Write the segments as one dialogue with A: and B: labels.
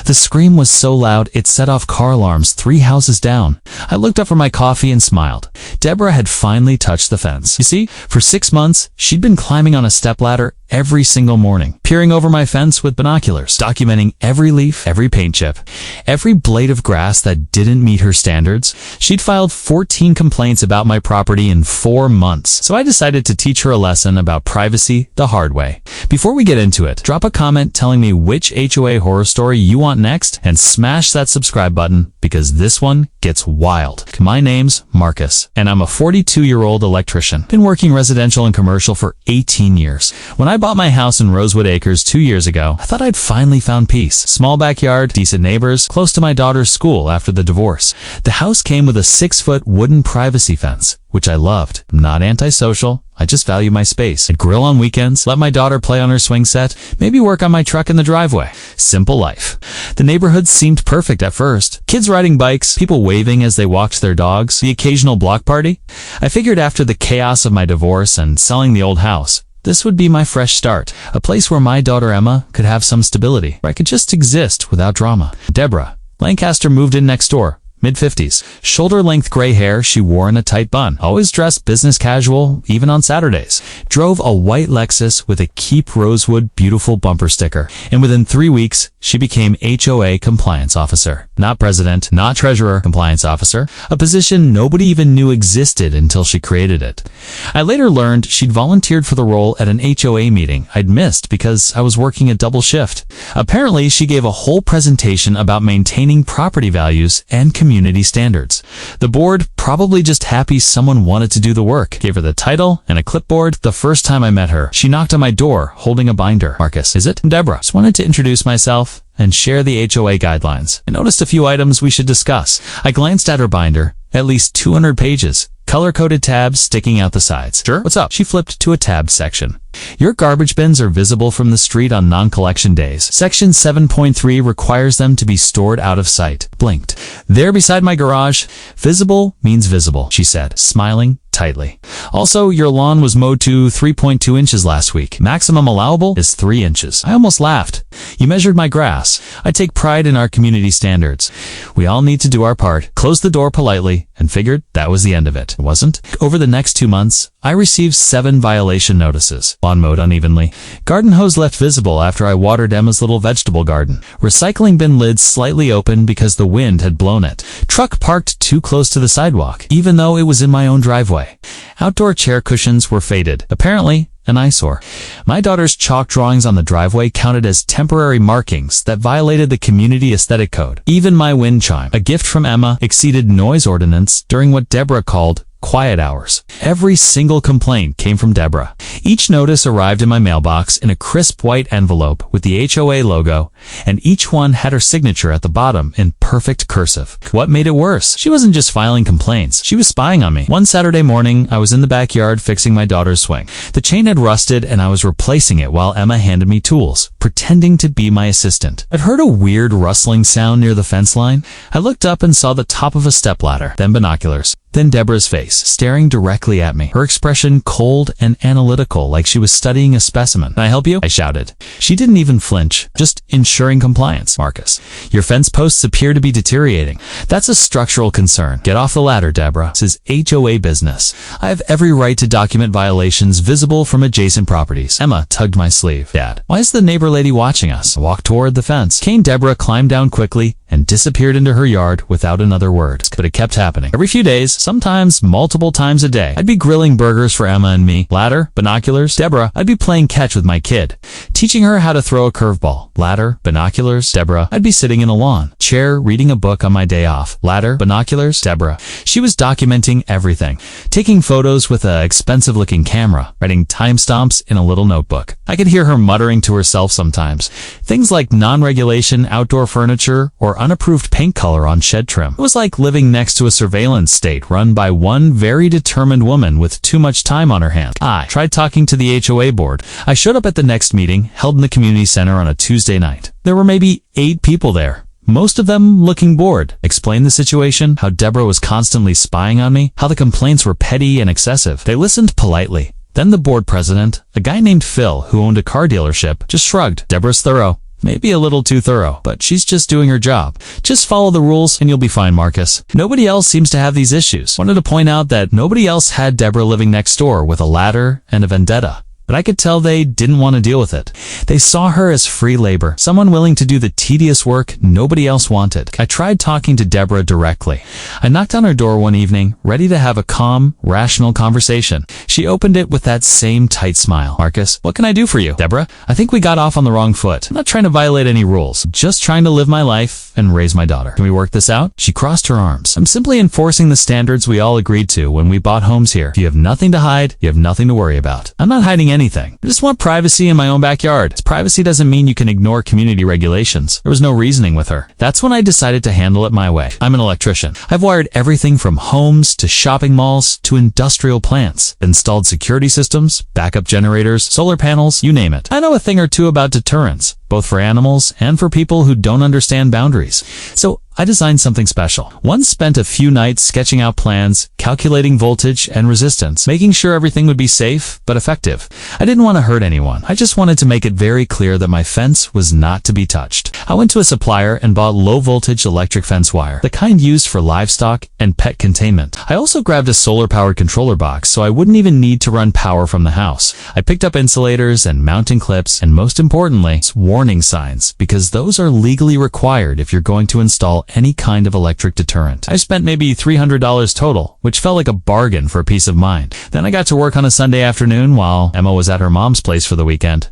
A: The scream was so loud it set off car alarms 3 houses down. I looked up for my coffee and smiled. Deborah had finally touched the fence. You see, for 6 months, she'd been climbing on a stepladder every single morning, peering over my fence with binoculars, documenting every leaf, every paint chip, every blade of grass that didn't meet her standards. She'd filed 14 complaints about my property in 4 months, so I decided to teach her a lesson about privacy the hard way. Before we get into it, drop a comment telling me which HOA horror story you want next, and smash that subscribe button because this one gets wild. My name's Marcus, and I'm a 42-year-old electrician. Been working residential and commercial for 18 years. When I bought my house in Rosewood Acres 2 years ago, I thought I'd finally found peace. Small backyard, decent neighbors, close to my daughter's school after the divorce. The house came with a 6-foot wooden privacy fence, which I loved. I'm not antisocial. I just value my space. I'd grill on weekends, let my daughter play on her swing set, maybe work on my truck in the driveway. Simple life. The neighborhood seemed perfect at first. Kids riding bikes, people waving as they walked their dogs, the occasional block party. I figured after the chaos of my divorce and selling the old house, this would be my fresh start, a place where my daughter Emma could have some stability, where I could just exist without drama. Deborah Lancaster moved in next door. Mid-50s, shoulder-length gray hair she wore in a tight bun, always dressed business casual, even on Saturdays. Drove a white Lexus with a Keep Rosewood Beautiful bumper sticker, and within 3 weeks, she became HOA compliance officer. Not president, not treasurer, compliance officer, a position nobody even knew existed until she created it. I later learned she'd volunteered for the role at an HOA meeting I'd missed because I was working a double shift. Apparently, she gave a whole presentation about maintaining property values and community standards. The board, probably just happy someone wanted to do the work, gave her the title and a clipboard. The first time I met her, she knocked on my door holding a binder. Marcus, is it? Deborah. Just wanted to introduce myself and share the HOA guidelines. I noticed a few items we should discuss. I glanced at her binder, at least 200 pages. Color-coded tabs sticking out the sides. Sure. What's up? She flipped to a tabbed section. Your garbage bins are visible from the street on non-collection days. Section 7.3 requires them to be stored out of sight. Blinked. There beside my garage. Visible means visible, she said, smiling tightly. Also, your lawn was mowed to 3.2 inches last week. Maximum allowable is 3 inches. I almost laughed. You measured my grass. I take pride in our community standards. We all need to do our part. Closed the door politely and figured that was the end of it. It wasn't. Over the next 2 months, I received 7 violation notices. Lawn mowed unevenly. Garden hose left visible after I watered Emma's little vegetable garden. Recycling bin lids slightly open because the wind had blown it. Truck parked too close to the sidewalk, even though it was in my own driveway. Outdoor chair cushions were faded. Apparently, an eyesore. My daughter's chalk drawings on the driveway counted as temporary markings that violated the community aesthetic code. Even my wind chime, a gift from Emma, exceeded noise ordinance during what Deborah called quiet hours. Every single complaint came from Deborah. Each notice arrived in my mailbox in a crisp white envelope with the HOA logo, and each one had her signature at the bottom in perfect cursive. What made it worse? She wasn't just filing complaints. She was spying on me. One Saturday morning, I was in the backyard fixing my daughter's swing. The chain had rusted, and I was replacing it while Emma handed me tools, pretending to be my assistant. I'd heard a weird rustling sound near the fence line. I looked up and saw the top of a stepladder, then binoculars. Then Deborah's face, staring directly at me, her expression cold and analytical like she was studying a specimen. Can I help you? I shouted. She didn't even flinch, just ensuring compliance. Marcus, your fence posts appear to be deteriorating. That's a structural concern. Get off the ladder, Deborah. This is HOA business. I have every right to document violations visible from adjacent properties. Emma tugged my sleeve. Dad, why is the neighbor lady watching us? I walked toward the fence. Deborah climbed down quickly and disappeared into her yard without another word. But it kept happening. Every few days, sometimes multiple times a day, I'd be grilling burgers for Emma and me. Ladder, binoculars, Deborah. I'd be playing catch with my kid, teaching her how to throw a curveball. Ladder, binoculars, Deborah. I'd be sitting in a lawn chair, reading a book on my day off. Ladder, binoculars, Deborah. She was documenting everything, taking photos with an expensive-looking camera, writing timestamps in a little notebook. I could hear her muttering to herself sometimes. Things like non-regulation outdoor furniture or unapproved paint color on shed trim. It was like living next to a surveillance state run by one very determined woman with too much time on her hands. I tried talking to the HOA board. I showed up at the next meeting, held in the community center on a Tuesday night. There were maybe 8 people there, most of them looking bored. Explained the situation, how Deborah was constantly spying on me, how the complaints were petty and excessive. They listened politely. Then the board president, a guy named Phil who owned a car dealership, just shrugged. Deborah's thorough. Maybe a little too thorough, but she's just doing her job. Just follow the rules and you'll be fine, Marcus. Nobody else seems to have these issues. Wanted to point out that nobody else had Deborah living next door with a ladder and a vendetta. But I could tell they didn't want to deal with it. They saw her as free labor, someone willing to do the tedious work nobody else wanted. I tried talking to Deborah directly. I knocked on her door one evening, ready to have a calm, rational conversation. She opened it with that same tight smile. Marcus, what can I do for you? Deborah, I think we got off on the wrong foot. I'm not trying to violate any rules, just trying to live my life and raise my daughter. Can we work this out? She crossed her arms. I'm simply enforcing the standards we all agreed to when we bought homes here. If you have nothing to hide, you have nothing to worry about. I'm not hiding anything. I just want privacy in my own backyard. Privacy doesn't mean you can ignore community regulations. There was no reasoning with her. That's when I decided to handle it my way. I'm an electrician. I've wired everything from homes to shopping malls to industrial plants. Installed security systems, backup generators, solar panels, you name it. I know a thing or two about deterrence, both for animals and for people who don't understand boundaries. So I designed something special. Once spent a few nights sketching out plans, calculating voltage and resistance, making sure everything would be safe but effective. I didn't want to hurt anyone. I just wanted to make it very clear that my fence was not to be touched. I went to a supplier and bought low voltage electric fence wire, the kind used for livestock and pet containment. I also grabbed a solar powered controller box so I wouldn't even need to run power from the house. I picked up insulators and mounting clips and most importantly, warning signs, because those are legally required if you're going to install any kind of electric deterrent. I spent maybe $300 total, which felt like a bargain for peace of mind. Then I got to work on a Sunday afternoon while Emma was at her mom's place for the weekend.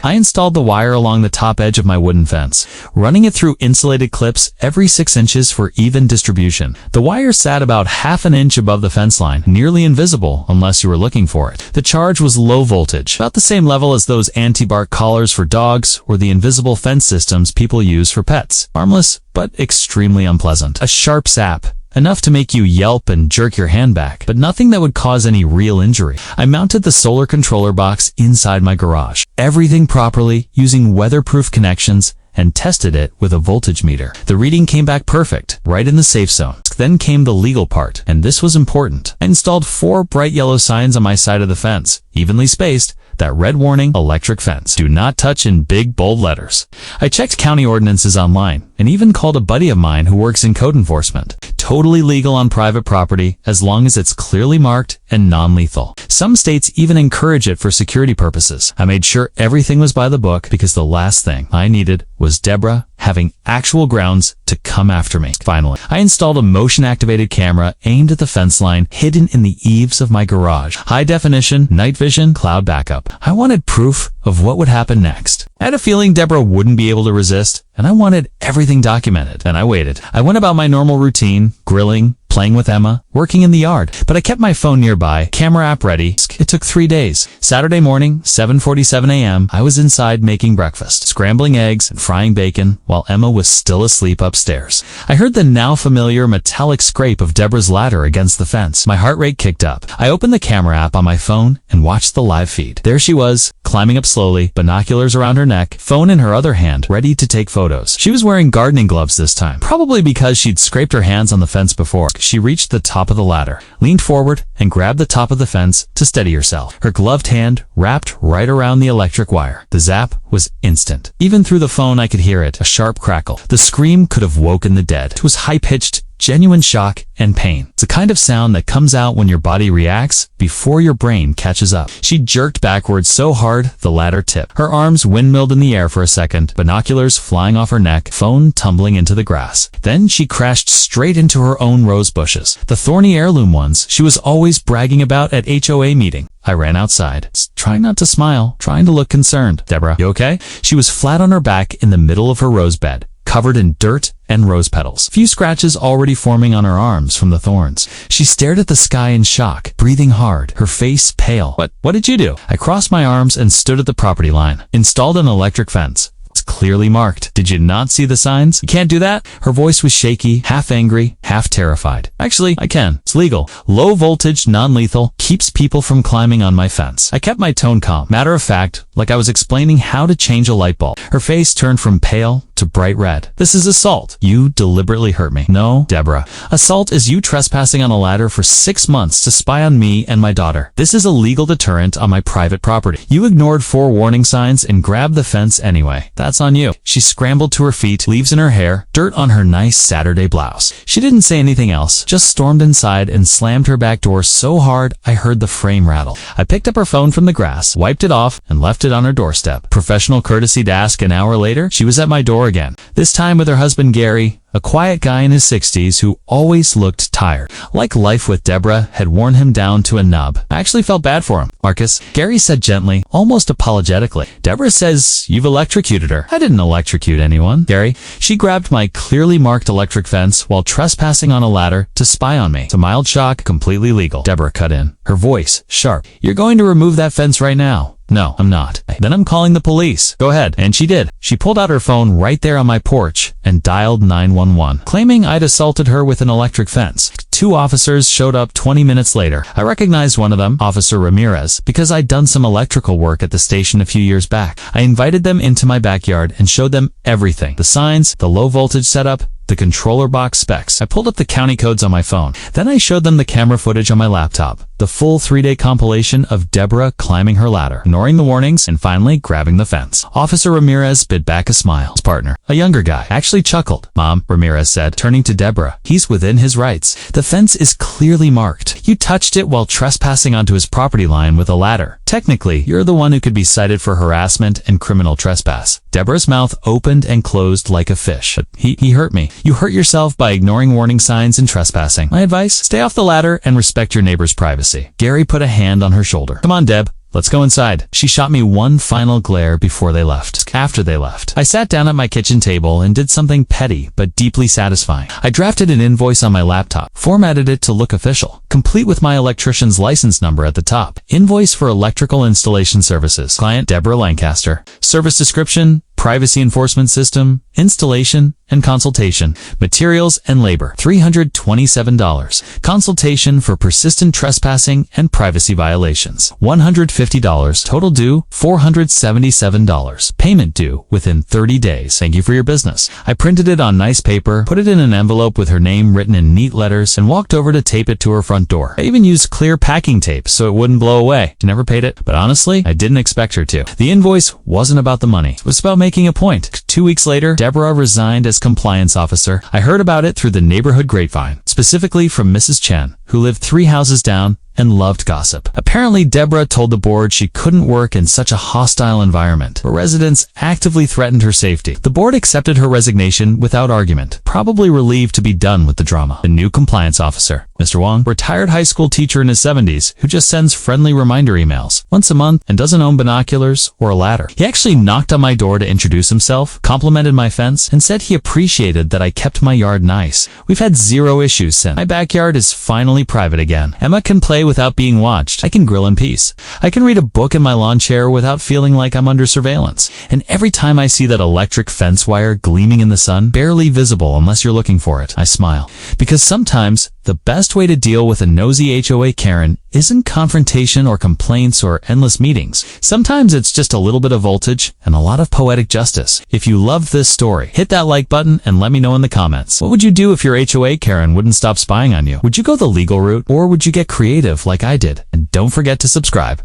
A: I installed the wire along the top edge of my wooden fence, running it through insulated clips every 6 inches for even distribution. The wire sat about ½ an inch above the fence line, nearly invisible unless you were looking for it. The charge was low voltage, about the same level as those anti-bark collars for dogs or the invisible fence systems people use for pets. Harmless, but extremely unpleasant. A sharp sap. Enough to make you yelp and jerk your hand back, but nothing that would cause any real injury. I mounted the solar controller box inside my garage. Everything properly, using weatherproof connections, and tested it with a voltage meter. The reading came back perfect, right in the safe zone. Then came the legal part, and this was important. I installed 4 bright yellow signs on my side of the fence, evenly spaced, that red warning, electric fence. Do not touch in big, bold letters. I checked county ordinances online, and even called a buddy of mine who works in code enforcement. Totally legal on private property, as long as it's clearly marked and non-lethal. Some states even encourage it for security purposes. I made sure everything was by the book because the last thing I needed was Deborah having actual grounds to come after me. Finally, I installed a motion-activated camera aimed at the fence line, hidden in the eaves of my garage. High definition, night vision, cloud backup. I wanted proof of what would happen next. I had a feeling Deborah wouldn't be able to resist, and I wanted everything documented. And I waited. I went about my normal routine, grilling, playing with Emma, working in the yard, but I kept my phone nearby, camera app ready. It took 3 days. Saturday morning, 7:47 a.m., I was inside making breakfast, scrambling eggs and frying bacon while Emma was still asleep upstairs. I heard the now familiar metallic scrape of Deborah's ladder against the fence. My heart rate kicked up. I opened the camera app on my phone and watched the live feed. There she was, climbing up slowly, binoculars around her neck, phone in her other hand, ready to take photos. She was wearing gardening gloves this time, probably because she'd scraped her hands on the fence before. She reached the top of the ladder, leaned forward, and grabbed the top of the fence to steady herself. Her gloved hand wrapped right around the electric wire. The zap was instant. Even through the phone I could hear it, a sharp crackle. The scream could have woken the dead. It was high-pitched, genuine shock and pain. It's the kind of sound that comes out when your body reacts before your brain catches up. She jerked backwards so hard, the ladder tipped. Her arms windmilled in the air for a second, binoculars flying off her neck, phone tumbling into the grass. Then she crashed straight into her own rose bushes, the thorny heirloom ones she was always bragging about at HOA meeting. I ran outside, trying not to smile, trying to look concerned. Deborah, you okay? She was flat on her back in the middle of her rose bed, covered in dirt and rose petals. A few scratches already forming on her arms from the thorns. She stared at the sky in shock, breathing hard, her face pale. What did you do? I crossed my arms and stood at the property line. Installed an electric fence. It's clearly marked. Did you not see the signs? You can't do that? Her voice was shaky, half angry, half terrified. Actually, I can. It's legal. Low voltage, non-lethal, keeps people from climbing on my fence. I kept my tone calm, matter of fact, like I was explaining how to change a light bulb. Her face turned from pale to bright red. This is assault. You deliberately hurt me. No, Deborah. Assault is you trespassing on a ladder for 6 months to spy on me and my daughter. This is a legal deterrent on my private property. You ignored 4 warning signs and grabbed the fence anyway. That's on you. She scrambled to her feet, leaves in her hair, dirt on her nice Saturday blouse. She didn't say anything else, just stormed inside and slammed her back door so hard I heard the frame rattle. I picked up her phone from the grass, wiped it off, and left it on her doorstep. Professional courtesy to ask an hour later, she was at my door again, this time with her husband Gary, a quiet guy in his 60s who always looked tired. Like life with Deborah had worn him down to a nub. I actually felt bad for him. Marcus, Gary said gently, almost apologetically. Deborah says you've electrocuted her. I didn't electrocute anyone. Gary, she grabbed my clearly marked electric fence while trespassing on a ladder to spy on me. It's a mild shock, completely legal. Deborah cut in, her voice sharp. You're going to remove that fence right now. No, I'm not. Then I'm calling the police. Go ahead. And she did. She pulled out her phone right there on my porch and dialed 911, claiming I'd assaulted her with an electric fence. 2 officers showed up 20 minutes later. I recognized one of them, Officer Ramirez, because I'd done some electrical work at the station a few years back. I invited them into my backyard and showed them everything. The signs, the low voltage setup, the controller box specs. I pulled up the county codes on my phone. Then I showed them the camera footage on my laptop, the full 3-day compilation of Deborah climbing her ladder, ignoring the warnings, and finally grabbing the fence. Officer Ramirez bit back a smile. His partner, a younger guy, actually chuckled. Mom, Ramirez said, turning to Deborah, he's within his rights. The fence is clearly marked. You touched it while trespassing onto his property line with a ladder. Technically, you're the one who could be cited for harassment and criminal trespass. Deborah's mouth opened and closed like a fish. But he hurt me. You hurt yourself by ignoring warning signs and trespassing. My advice? Stay off the ladder and respect your neighbor's privacy. Gary put a hand on her shoulder. Come on, Deb. Let's go inside. She shot me one final glare before they left. After they left, I sat down at my kitchen table and did something petty but deeply satisfying. I drafted an invoice on my laptop, formatted it to look official, complete with my electrician's license number at the top. Invoice for electrical installation services. Client Deborah Lancaster. Service description, privacy enforcement system, installation, and consultation. Materials and labor, $327. Consultation for persistent trespassing and privacy violations, $150. Total due, $477. Payment due within 30 days. Thank you for your business. I printed it on nice paper, put it in an envelope with her name written in neat letters, and walked over to tape it to her front door. I even used clear packing tape so it wouldn't blow away. She never paid it, but honestly, I didn't expect her to. The invoice wasn't about the money. It was about making a point. 2 weeks later, Deborah resigned as compliance officer. I heard about it through the neighborhood grapevine, specifically from Mrs. Chen, who lived 3 houses down and loved gossip. Apparently, Deborah told the board she couldn't work in such a hostile environment, where residents actively threatened her safety. The board accepted her resignation without argument, probably relieved to be done with the drama. The new compliance officer, Mr. Wong, retired high school teacher in his 70s who just sends friendly reminder emails once a month and doesn't own binoculars or a ladder. He actually knocked on my door to introduce himself, complimented my fence, and said he appreciated that I kept my yard nice. We've had 0 issues since. My backyard is finally private again. Emma can play without being watched. I can grill in peace. I can read a book in my lawn chair without feeling like I'm under surveillance. And every time I see that electric fence wire gleaming in the sun, barely visible unless you're looking for it, I smile. Because sometimes the best way to deal with a nosy HOA Karen isn't confrontation or complaints or endless meetings. Sometimes it's just a little bit of voltage and a lot of poetic justice. If you loved this story, hit that like button and let me know in the comments. What would you do if your HOA Karen wouldn't stop spying on you? Would you go the legal route, or would you get creative like I did? And don't forget to subscribe.